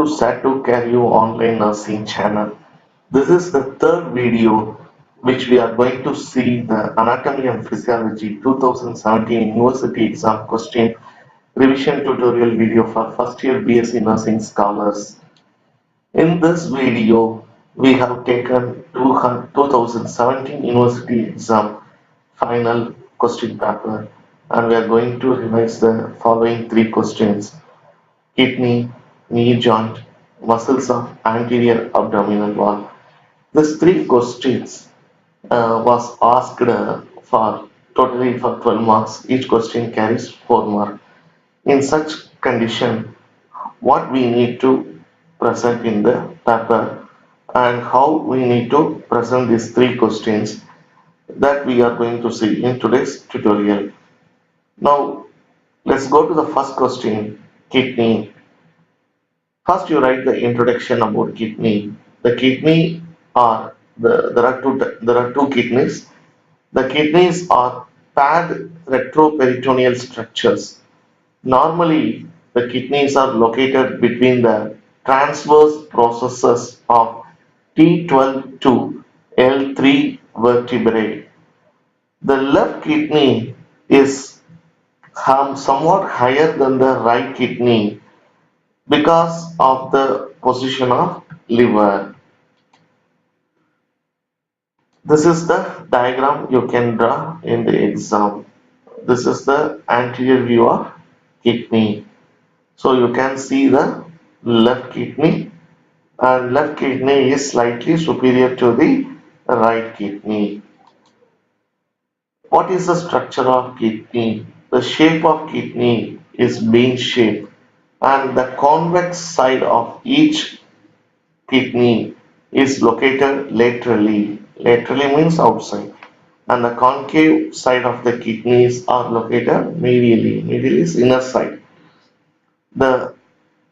Satu Careo Online Nursing channel. This is the third video which we are going to see the Anatomy and Physiology 2017 University Exam Question Revision Tutorial video for first year BSc Nursing scholars. In this video, we have taken 2017 University Exam final question paper and we are going to revise the following three questions: kidney, knee joint, muscles of anterior abdominal wall. These three questions was asked for totally for 12 marks. Each question carries 4 marks. In such condition, what we need to present in the paper and how we need to present these three questions, that we are going to see in today's tutorial. Now, let's go to the first question, kidney. First, you write the introduction about kidney. The kidney are there are two kidneys. The kidneys are paired retroperitoneal structures. Normally, the kidneys are located between the transverse processes of T12 to L3 vertebrae. The left kidney is somewhat higher than the right kidney because of the position of liver. This is the diagram you can draw in the exam. This is the anterior view of kidney. So you can see the left kidney, and left kidney is slightly superior to the right kidney. What is the structure of kidney? The shape of kidney is bean shape, and the convex side of each kidney is located laterally. Laterally means outside, and the concave side of the kidneys are located medially. Medial is inner side. The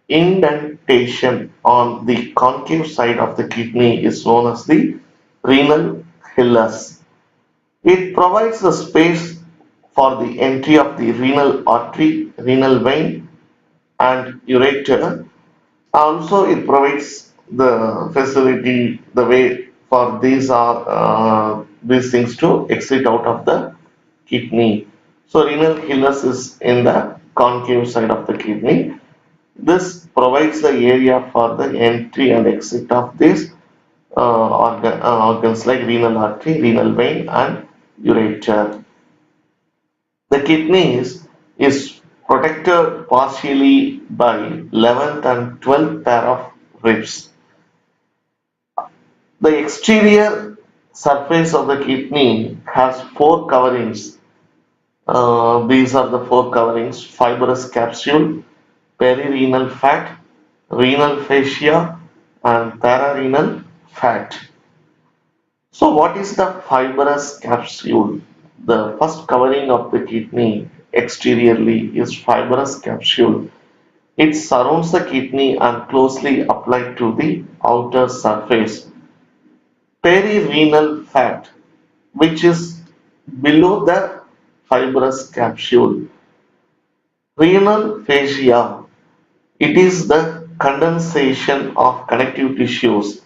indentation on the concave side of the kidney is known as the renal hilus. It provides the space for the entry of the renal artery, renal vein, and ureter. Also, it provides the facility, the way for these things to exit out of the kidney. So, renal hilus is in the concave side of the kidney. This provides the area for the entry and exit of these organs like renal artery, renal vein, and ureter. The kidneys is protected partially by 11th and 12th pair of ribs. The exterior surface of the kidney has four coverings. These are the four coverings: fibrous capsule, perirenal fat, renal fascia, and pararenal fat. So what is the fibrous capsule? The first covering of the kidney exteriorly is fibrous capsule. It surrounds the kidney and closely applied to the outer surface. Perirenal fat, which is below the fibrous capsule. Renal fascia, it is the condensation of connective tissues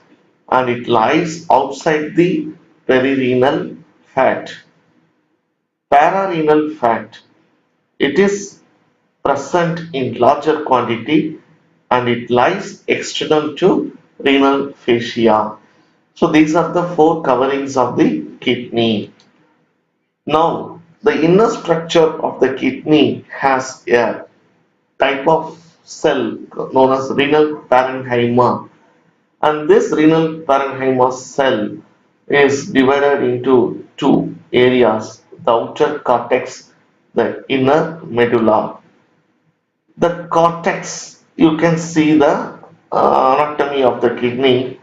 and it lies outside the perirenal fat. Pararenal fat, it is present in larger quantity and it lies external to renal fascia. So these are the four coverings of the kidney. Now, the inner structure of the kidney has a type of cell known as renal parenchyma, and this renal parenchyma cell is divided into two areas: the outer cortex, the inner medulla. The cortex, you can see the anatomy of the kidney.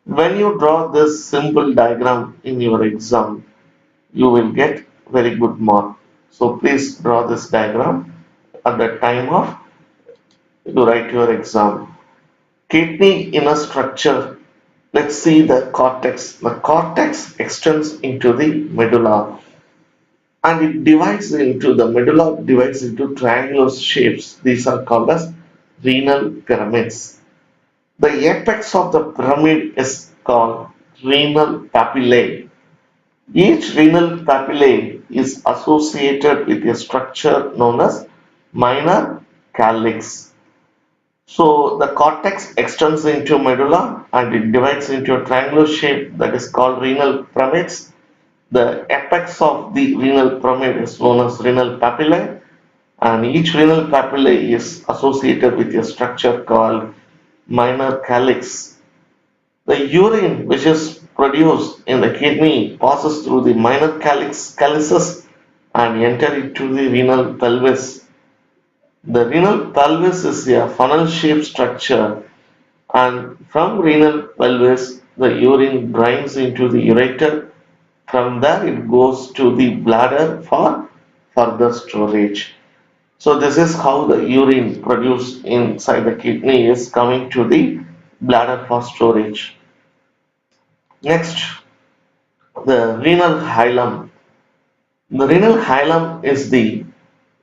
When you draw this simple diagram in your exam, you will get very good mark. So please draw this diagram at the time of you write your exam. Kidney inner structure. Let's see the cortex. The cortex extends into the medulla, and the medulla divides into triangular shapes. These are called as renal pyramids. The apex of the pyramid is called renal papillae. Each renal papillae is associated with a structure known as minor calyx. So the cortex extends into medulla and it divides into a triangular shape that is called renal pyramids. The apex of the renal pyramid is known as renal papillae, and each renal papillae is associated with a structure called minor calyx. The urine which is produced in the kidney passes through the minor calyces and enter into the renal pelvis. The renal pelvis is a funnel-shaped structure, and from renal pelvis the urine drains into the ureter. From there it goes to the bladder for further storage. So this is how the urine produced inside the kidney is coming to the bladder for storage. Next, the renal hilum. The renal hilum is the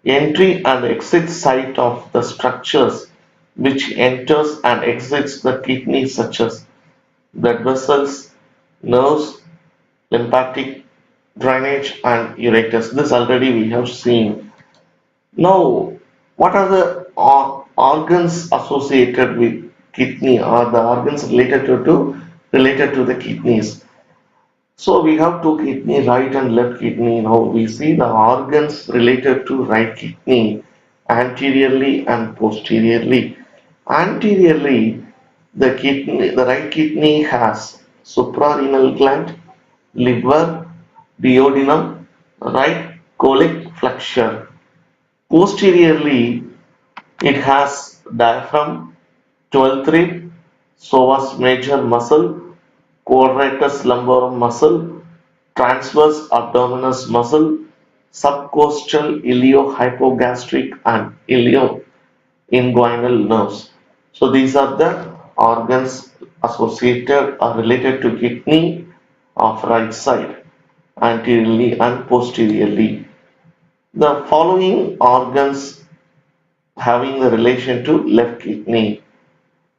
entry and exit site of the structures which enters and exits the kidney, such as blood vessels, nerves, lymphatic drainage and ureters. This already we have seen. Now, what are the organs associated with kidney, or the organs related to the kidneys? So we have two kidney, right and left kidney. Now we see the organs related to right kidney anteriorly and posteriorly. Anteriorly, the right kidney has suprarenal gland, liver, duodenum, right colic flexure. Posteriorly, it has diaphragm, 12th rib, psoas major muscle, quadratus lumborum muscle, transverse abdominis muscle, subcostal iliohypogastric and ilioinguinal nerves. So these are the organs associated or related to kidney of right side, anteriorly and posteriorly. The following organs having the relation to left kidney.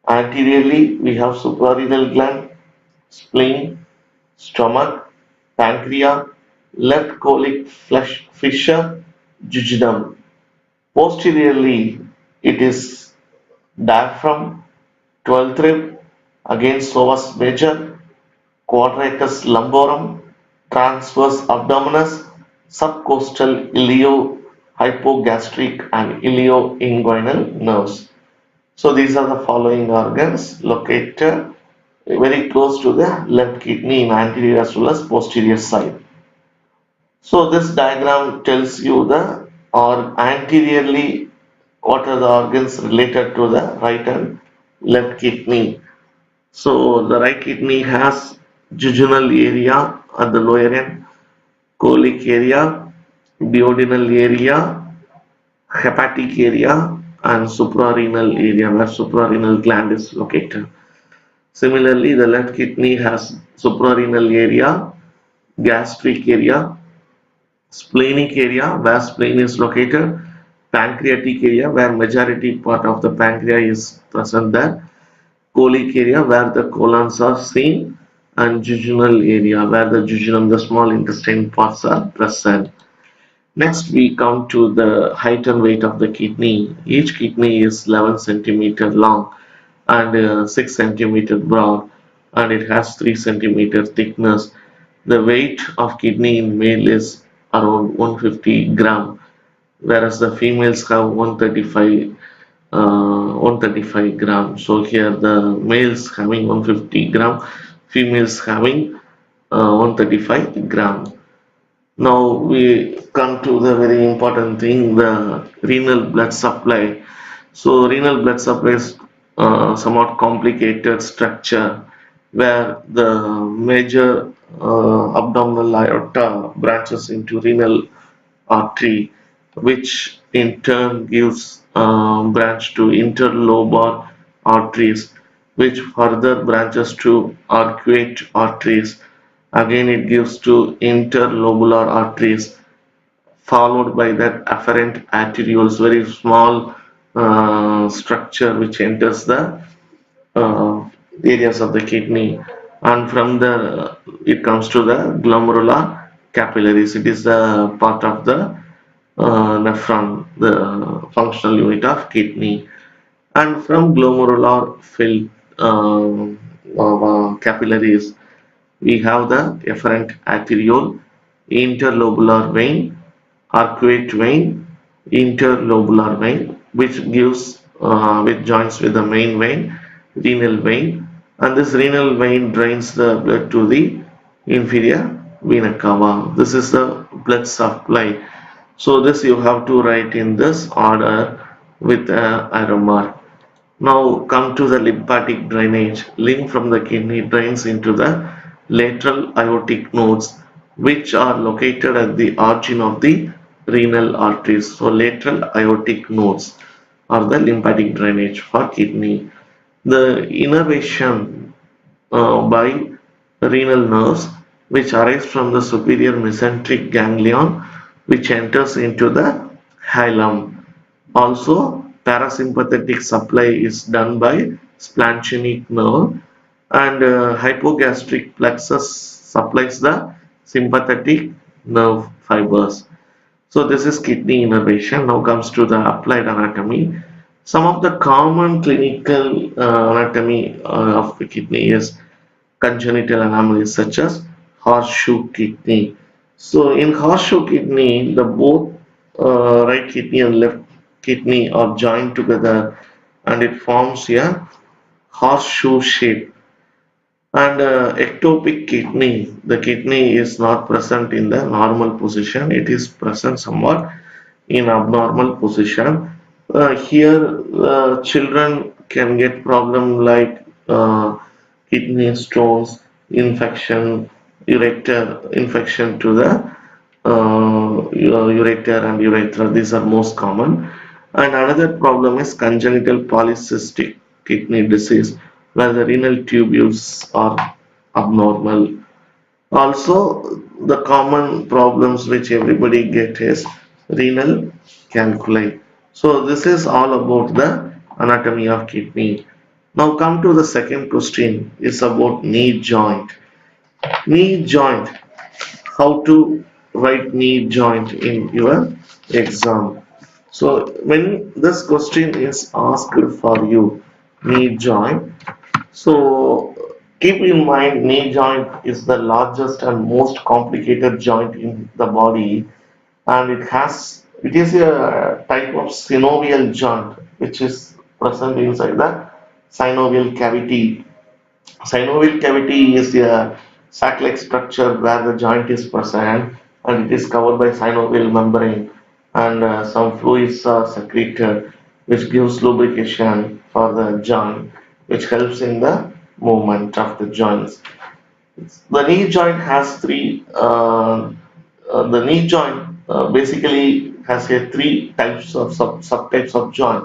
Anteriorly, we have suprarenal gland, spleen, stomach, pancreas, left colic fissure, jejunum. Posteriorly, it is diaphragm, 12th rib, again psoas major, quadratus lumborum, transverse abdominis, subcostal iliohypogastric and ilioinguinal nerves. So these are the following organs located very close to the left kidney in anterior as well as posterior side. So this diagram tells you the or anteriorly what are the organs related to the right and left kidney. So the right kidney has jejunal area at the lower end, colic area, duodenal area, hepatic area, and suprarenal area where suprarenal gland is located. Similarly, the left kidney has suprarenal area, gastric area, splenic area where spleen is located, pancreatic area where majority part of the pancreas is present there, colic area where the colons are seen, and jejunal area where the jejunum, the small intestine parts are present. Next, we come to the height and weight of the kidney. Each kidney is 11 centimeter long and 6 centimeter broad, and it has 3 centimeter thickness. The weight of kidney in male is around 150 gram, whereas the females have 135 gram. So here the males having 150 gram, females having 135 gram. Now we come to the very important thing, the renal blood supply. So renal blood supply is somewhat complicated structure where the major abdominal aorta branches into renal artery, which in turn gives branch to interlobar arteries, which further branches to arcuate arteries. Again, it gives to interlobular arteries, followed by that afferent arterioles, very small structure which enters the uh, areas of the kidney, and from the it comes to the glomerular capillaries. It is the part of the nephron, the functional unit of kidney, and from glomerular filled capillaries we have the efferent arteriole, interlobular vein, arcuate vein, interlobular vein, which joins with the main vein, renal vein, and this renal vein drains the blood to the inferior vena cava. This is the blood supply. So this you have to write in this order with a arrow mark. Now come to the lymphatic drainage. Lymph from the kidney drains into the lateral aortic nodes, which are located at the origin of the renal arteries. So lateral aortic nodes are the lymphatic drainage for kidney. The innervation by renal nerves, which arise from the superior mesenteric ganglion, which enters into the hilum. Also, parasympathetic supply is done by splanchnic nerve, and hypogastric plexus supplies the sympathetic nerve fibers. So this is kidney innervation. Now comes to the applied anatomy. Some of the common clinical anatomy of the kidney is congenital anomalies such as horseshoe kidney. So in horseshoe kidney, the both right kidney and left kidney are joined together and it forms a horseshoe shape. And ectopic kidney, the kidney is not present in the normal position, it is present somewhat in abnormal position. Here, children can get problem like kidney stones, infection, ureter infection to the ureter and urethra. These are most common. And another problem is congenital polycystic kidney disease, where the renal tubules are abnormal. Also, the common problems which everybody get is renal calculi. So this is all about the anatomy of kidney. Now come to the second question is about knee joint. Knee joint. How to write knee joint in your exam. So when this question is asked for you, knee joint, so keep in mind knee joint is the largest and most complicated joint in the body, and it is a type of synovial joint which is present inside the synovial cavity. Synovial cavity is a sac-like structure where the joint is present and it is covered by synovial membrane, and some fluids are secreted which gives lubrication for the joint, which helps in the movement of the joints. The knee joint has the knee joint basically has a three types of subtypes of joint: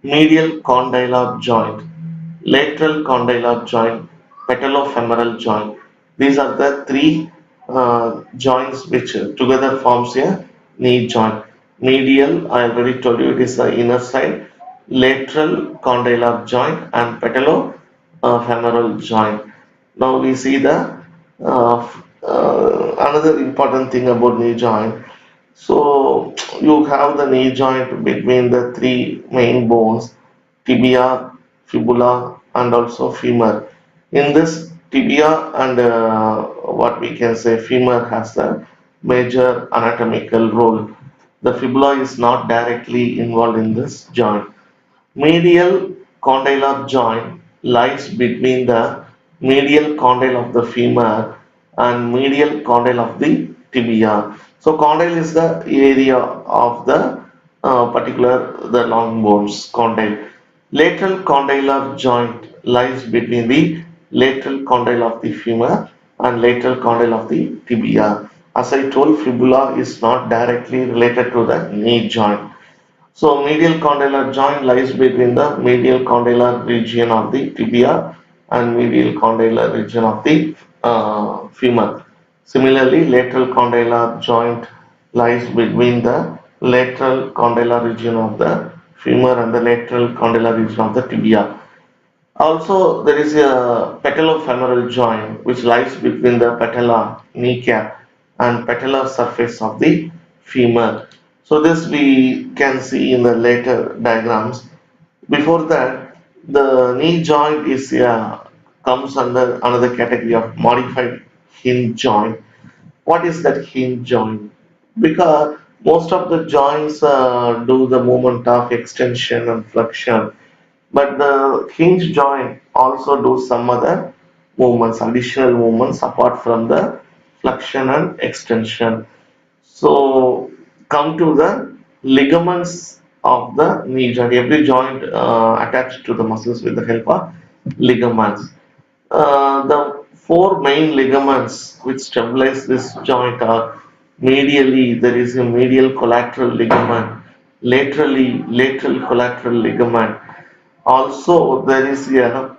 medial condylar joint, lateral condylar joint, patellofemoral joint. These are the three joints which together forms a knee joint. Medial, I already told you, it is the inner side. Lateral condylar joint and patellofemoral joint. Now we see the another important thing about knee joint. So you have the knee joint between the three main bones: tibia, fibula, and also femur. In this tibia and what we can say femur has the major anatomical role. The fibula is not directly involved in this joint. Medial condylar joint lies between the medial condyle of the femur and medial condyle of the tibia. So condyle is the area of the particular the long bones condyle. Lateral condylar joint lies between the lateral condyle of the femur and lateral condyle of the tibia. As I told, fibula is not directly related to the knee joint. So medial condylar joint lies between the medial condylar region of the tibia and medial condylar region of the femur. Similarly, lateral condylar joint lies between the lateral condylar region of the femur and the lateral condylar region of the tibia. Also, there is a patellofemoral joint which lies between the patella, kneecap, and patellar surface of the femur. So this we can see in the later diagrams. Before that, the knee joint is comes under another category of modified hinge joint. What is that hinge joint? Because most of the joints do the movement of extension and flexion, but the hinge joint also do some other movements, additional movements apart from the flexion and extension. So come to the ligaments of the knee joint. Every joint attached to the muscles with the help of ligaments. The four main ligaments which stabilize this joint are medially there is a medial collateral ligament, laterally lateral collateral ligament. Also there is a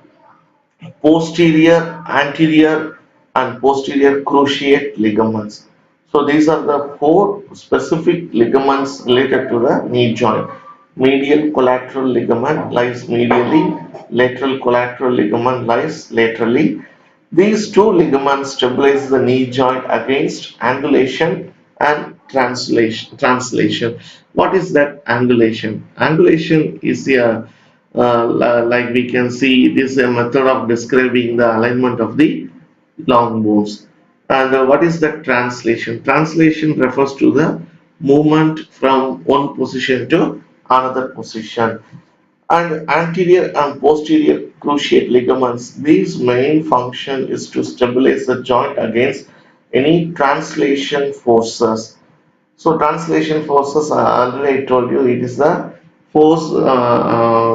posterior, anterior, and posterior cruciate ligaments. So these are the four specific ligaments related to the knee joint. Medial collateral ligament lies medially, lateral collateral ligament lies laterally. These two ligaments stabilize the knee joint against angulation and translation. What is that angulation? Angulation is a like we can see, it is a method of describing the alignment of the long bones. And what is the translation? Translation refers to the movement from one position to another position. And anterior and posterior cruciate ligaments, these main function is to stabilize the joint against any translation forces. So translation forces, already I told you, it is the force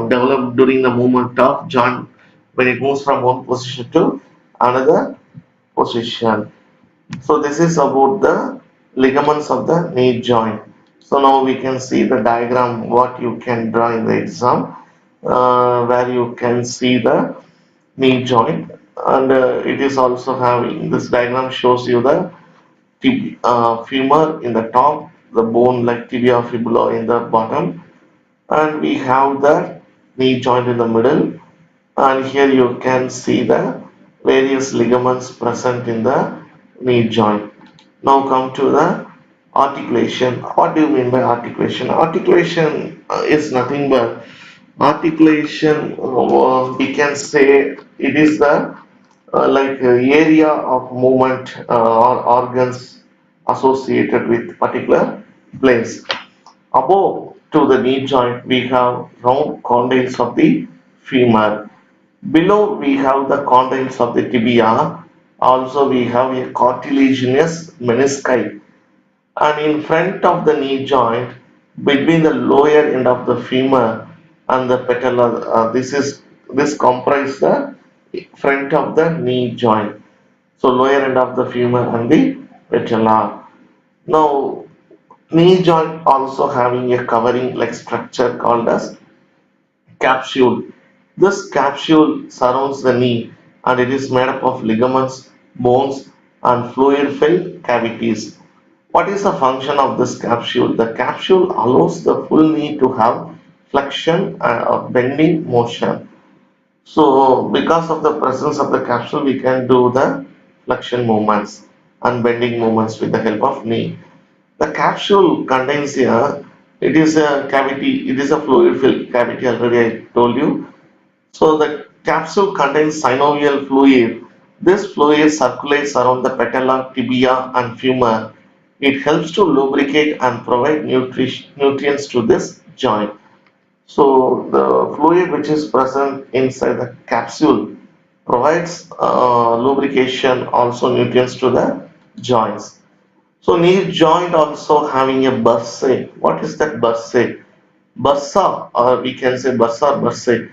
developed during the movement of joint when it moves from one position to another position. So this is about the ligaments of the knee joint. So now we can see the diagram what you can draw in the exam, where you can see the knee joint, and it is also having, this diagram shows you the femur in the top, the bone like tibia fibula in the bottom, and we have the knee joint in the middle, and here you can see the various ligaments present in the knee joint. Now come to the articulation. What do you mean by articulation? Articulation is nothing but articulation, we can say it is the area of movement or organs associated with particular place. Above to the knee joint we have round condyles of the femur. Below we have the condyles of the tibia. Also we have a cartilaginous menisci. And in front of the knee joint, between the lower end of the femur and the patella, this comprises the front of the knee joint. So lower end of the femur and the patella. Now knee joint also having a covering like structure called as capsule. This capsule surrounds the knee and it is made up of ligaments, bones, and fluid filled cavities. What is the function of this capsule? The capsule allows the full knee to have flexion and bending motion. So, because of the presence of the capsule, we can do the flexion movements and bending movements with the help of knee. The capsule contains here, it is a cavity, it is a fluid filled cavity, already I told you. So the capsule contains synovial fluid. This fluid circulates around the patella, tibia, and femur. It helps to lubricate and provide nutrients to this joint. So the fluid which is present inside the capsule provides lubrication, also nutrients to the joints. So knee joint also having a bursae. What is that bursae? Bursa, or we can say bursa bursae.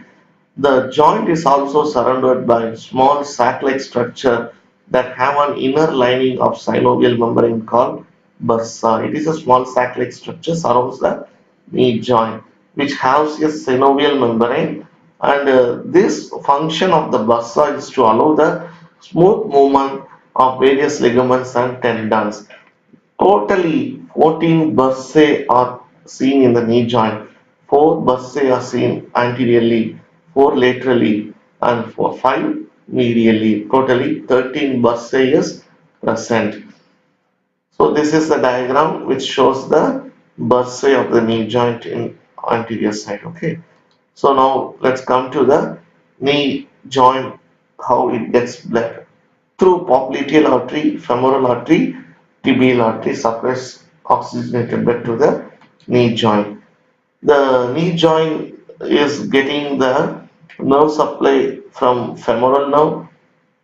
The joint is also surrounded by small sac-like structure that have an inner lining of synovial membrane called bursa. It is a small sac-like structure surrounds the knee joint which has a synovial membrane, and this function of the bursa is to allow the smooth movement of various ligaments and tendons. Totally 14 bursae are seen in the knee joint. 4 bursae are seen anteriorly, 4 laterally, and for 5 medially. Totally 13 bursae is present. So this is the diagram which shows the bursae of the knee joint in anterior side. Okay. So now let's come to the knee joint, how it gets bled. Through popliteal artery, femoral artery, tibial artery supplies oxygenated blood to the knee joint. The knee joint is getting the nerve supply from femoral nerve,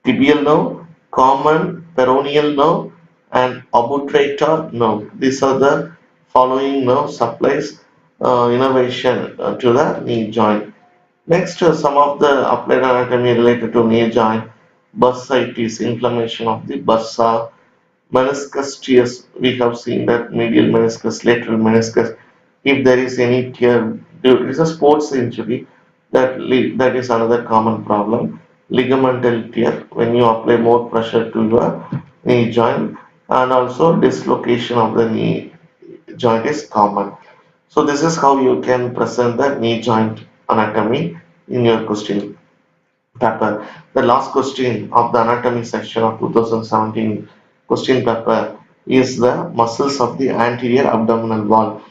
tibial nerve, common peroneal nerve, and obturator nerve. These are the following nerve supplies innervation to the knee joint. Next, some of the applied anatomy related to knee joint. Bursitis, inflammation of the bursa, meniscus tears. We have seen that medial meniscus, lateral meniscus. If there is any tear, it is a sports injury. That is another common problem. Ligamental tear when you apply more pressure to your knee joint, and also dislocation of the knee joint is common. So this is how you can present the knee joint anatomy in your question paper. The last question of the anatomy section of 2017 question paper is the muscles of the anterior abdominal wall.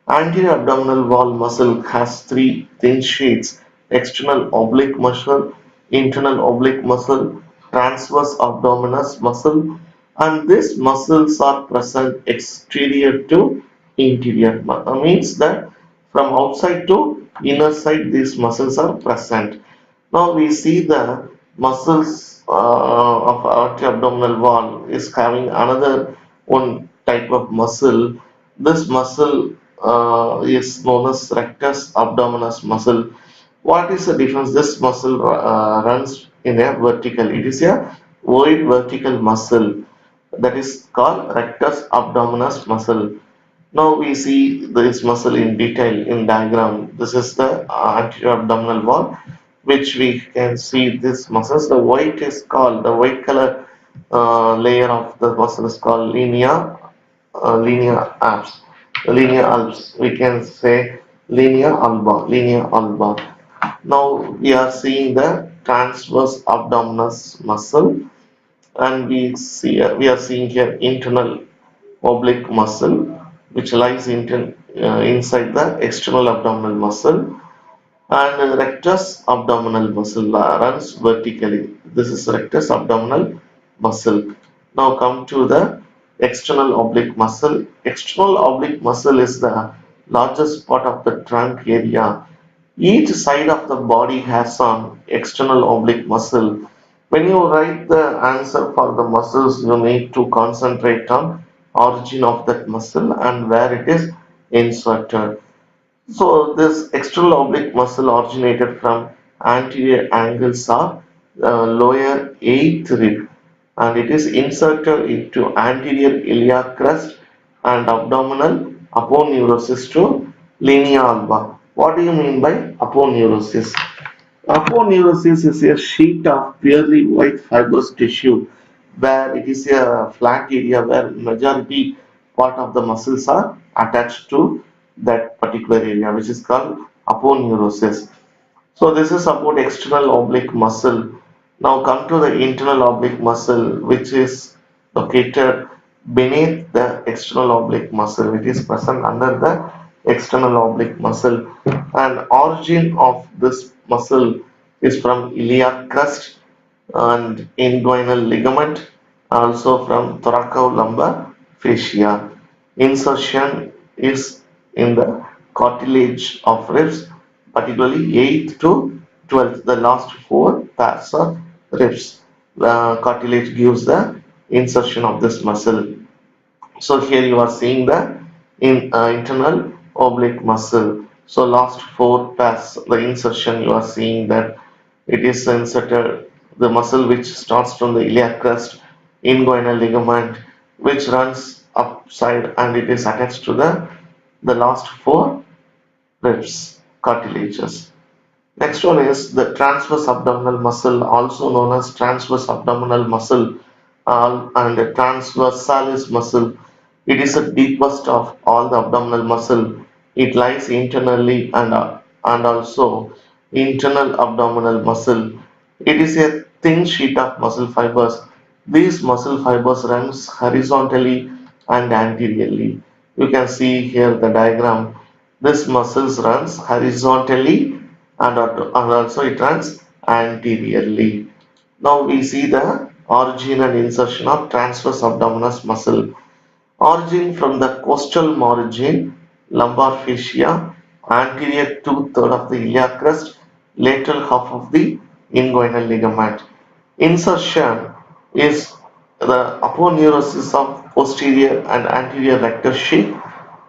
Anterior abdominal wall muscle has three thin sheets: external oblique muscle, internal oblique muscle, transverse abdominis muscle, and these muscles are present exterior to interior. Means that from outside to inner side these muscles are present. Now we see the muscles of abdominal wall is having another one type of muscle. This muscle is known as rectus abdominis muscle. What is the difference? This muscle runs in a vertical. It is a wide vertical muscle that is called rectus abdominis muscle. Now we see this muscle in detail in diagram. This is the anterior abdominal wall, which we can see this muscles. The white is called the white color layer of the muscle is called linea abs. Linea albs. We can say linea alba. Now we are seeing the transverse abdominis muscle, and we are seeing here internal oblique muscle, which lies inside the external abdominal muscle, and rectus abdominal muscle runs vertically. This is rectus abdominal muscle. Now come to the external oblique muscle. External oblique muscle is the largest part of the trunk area. Each side of the body has an external oblique muscle. When you write the answer for the muscles, you need to concentrate on origin of that muscle and where it is inserted. So this external oblique muscle originated from anterior angles of lower eighth rib, and it is inserted into anterior iliac crest and abdominal aponeurosis to linea alba. What do you mean by aponeurosis? Aponeurosis is a sheet of purely white fibrous tissue where it is a flat area where majority part of the muscles are attached to that particular area, which is called aponeurosis. So this is about external oblique muscle. Now come to the internal oblique muscle, which is located beneath the external oblique muscle. It is present under the external oblique muscle, and origin of this muscle is from iliac crest and inguinal ligament, also from thoracolumbar fascia. Insertion is in the cartilage of ribs, particularly 8th to 12th, the last four pairs of ribs. The cartilage gives the insertion of this muscle. So here you are seeing the internal oblique muscle. So last four pairs, the insertion, you are seeing that it is inserted, the muscle which starts from the iliac crest, inguinal ligament, which runs upside and it is attached to the last four ribs, cartilages. Next one is the transverse abdominal muscle, also known as transverse abdominal muscle and the transversalis muscle. It is the deepest of all the abdominal muscle. It lies internally and also internal abdominal muscle. It is a thin sheet of muscle fibers. These muscle fibers runs horizontally and anteriorly. You can see here the diagram. This muscles runs horizontally and also it runs anteriorly. Now we see the origin and insertion of transverse abdominis muscle. Origin from the costal margin, lumbar fascia, anterior two-thirds of the iliac crest, lateral half of the inguinal ligament. Insertion is the aponeurosis of posterior and anterior rectus sheath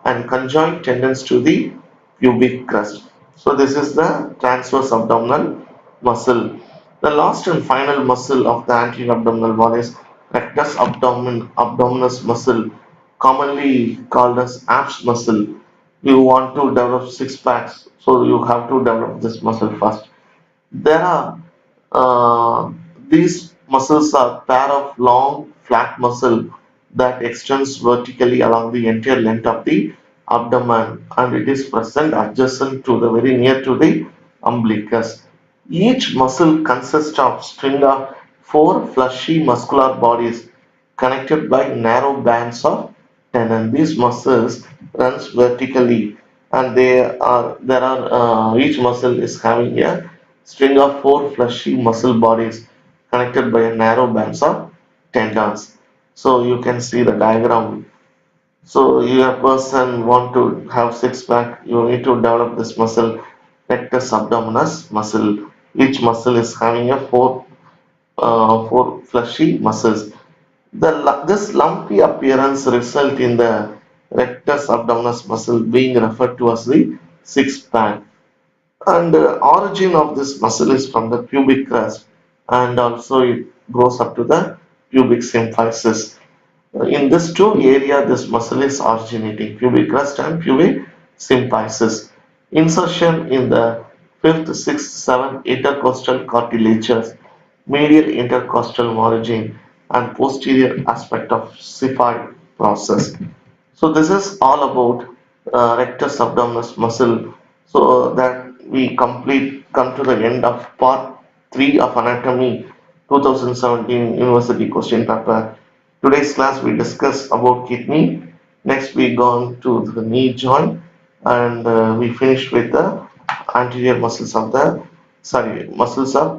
and conjoint tendons to the pubic crest. So this is the transverse abdominal muscle. The last and final muscle of the anterior abdominal wall is abdominis muscle, commonly called as abs muscle. You want to develop six packs, so you have to develop this muscle first. There are uh, these muscles are pair of long flat muscle that extends vertically along the entire length of the abdomen, and it is present adjacent to the very near to the umbilicus. Each muscle consists of string of four fleshy muscular bodies connected by narrow bands of tendon. These muscles runs vertically, and each muscle is having a string of four fleshy muscle bodies connected by a narrow bands of tendons. So you can see the diagram. So you a person want to have six pack, you need to develop this muscle, rectus abdominis muscle. Each muscle is having a four fleshy muscles. This lumpy appearance result in the rectus abdominis muscle being referred to as the six pack. And origin of this muscle is from the pubic crest, and also it goes up to the pubic symphysis. In this two area, this muscle is originating, pubic crest and pubic symphysis. Insertion in the fifth, sixth, seventh intercostal cartilages, medial intercostal margin, and posterior aspect of xiphoid process. So this is all about rectus abdominis muscle. So that we come to the end of part 3 of anatomy 2017 university question paper. Today's class we discuss about kidney. Next we gone to the knee joint, and we finished with the anterior muscles of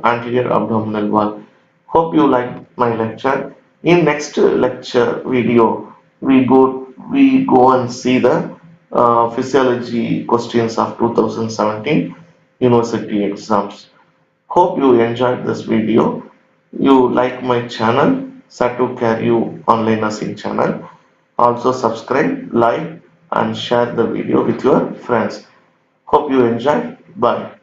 anterior abdominal wall. Hope you like my lecture. In next lecture video, we go and see the physiology questions of 2017 university exams. Hope you enjoyed this video. You like my channel, Satu Caryu Online Nursing channel. Also subscribe, like and share the video with your friends. Hope you enjoy. Bye.